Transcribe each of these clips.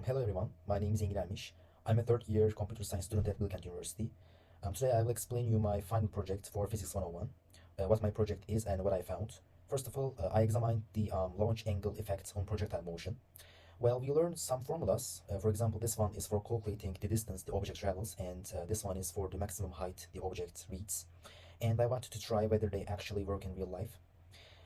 Hello everyone, my name is Engin Ermis. I'm a third year computer science student at Bilkent University. Today I will explain you my final project for Physics 101, what my project is and what I found. First of all, I examined the launch angle effects on projectile motion. Well, we learned some formulas. For example, this one is for calculating the distance the object travels, and this one is for the maximum height the object reaches. And I wanted to try whether they actually work in real life.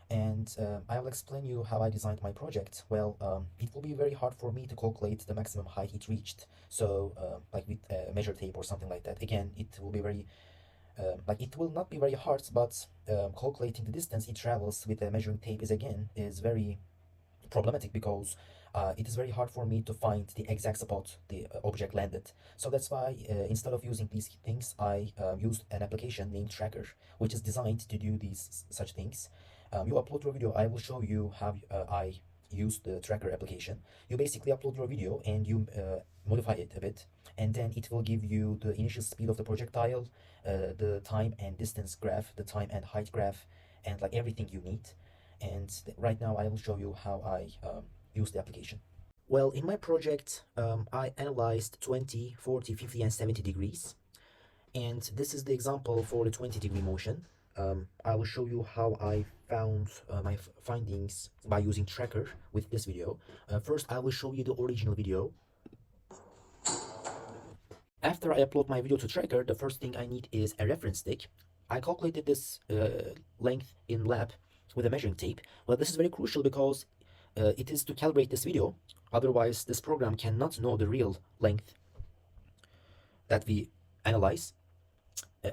And I will explain you how I designed my project. Well, it will be very hard for me to calculate the maximum height it reached. So, like with measure tape or something like that. Again, it will be very, it will not be very hard, but calculating the distance it travels with a measuring tape is very problematic because it is very hard for me to find the exact spot the object landed. So that's why instead of using these things, I used an application named Tracker, which is designed to do these such things. You upload your video. I will show you how I use the Tracker application. You basically upload your video and you modify it a bit, and then it will give you the initial speed of the projectile, the time and distance graph, the time and height graph, and like everything you need. And right now I will show you how I use the application. Well, in my project, I analyzed 20, 40, 50, and 70 degrees. And this is the example for the 20-degree motion. I will show you how I found my findings by using Tracker with this video. First, I will show you the original video. After I upload my video to Tracker, the first thing I need is a reference stick. I calculated this length in lab with a measuring tape. Well, this is very crucial because it is to calibrate this video. Otherwise, this program cannot know the real length that we analyze.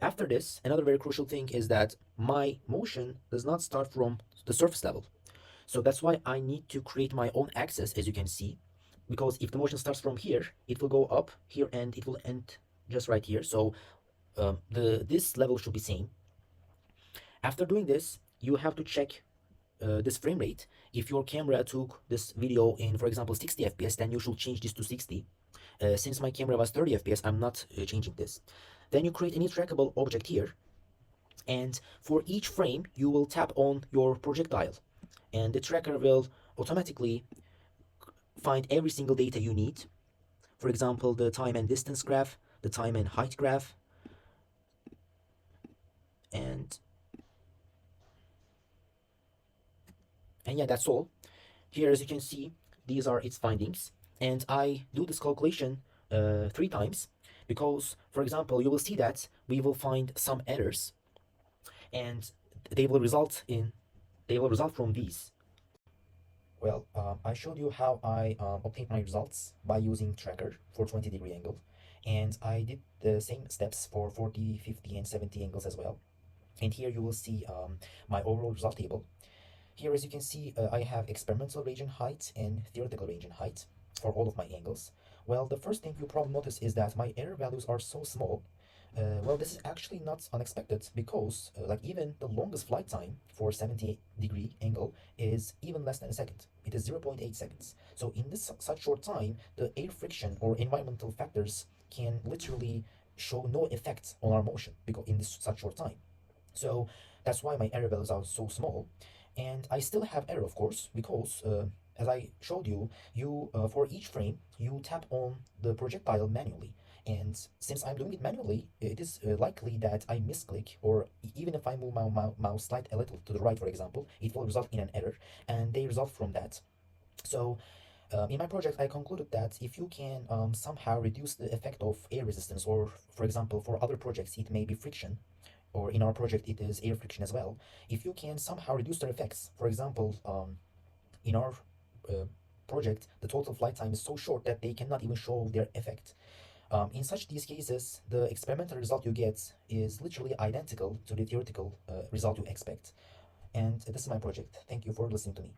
After this, another very crucial thing is that my motion does not start from the surface level. So that's why I need to create my own axis, as you can see, because if the motion starts from here, it will go up here and it will end just right here. So this level should be same. After doing this, you have to check this frame rate. If your camera took this video in, for example, 60 FPS, then you should change this to 60. Since my camera was 30 FPS, I'm not changing this. Then you create any trackable object here, and for each frame you will tap on your projectile, and the tracker will automatically find every single data you need. For example, the time and distance graph, the time and height graph, and yeah, that's all. Here, as you can see, these are its findings, and I do this calculation 3 times because, for example, you will see that we will find some errors, and they will result from these. Well, I showed you how I obtained my results by using Tracker for 20-degree angle, and I did the same steps for 40, 50, and 70 angles as well. And here you will see my overall result table. Here, as you can see, I have experimental region height and theoretical region height for all of my angles. Well, the first thing you probably notice is that my error values are so small. Well, this is actually not unexpected because like even the longest flight time for 70-degree angle is even less than a second. It is 0.8 seconds. So in this such short time, the air friction or environmental factors can literally show no effect on our motion because in this such short time. So that's why my error values are so small. And I still have error, of course, because as I showed you, for each frame, you tap on the projectile manually. And since I'm doing it manually, it is likely that I misclick, or even if I move my mouse slide a little to the right, for example, it will result in an error, and they result from that. So in my project, I concluded that if you can somehow reduce the effect of air resistance, or for example, for other projects, it may be friction, or in our project, it is air friction as well. If you can somehow reduce their effects, for example, in our project, the total flight time is so short that they cannot even show their effect. In such these cases, the experimental result you get is literally identical to the theoretical result you expect. And this is my project. Thank you for listening to me.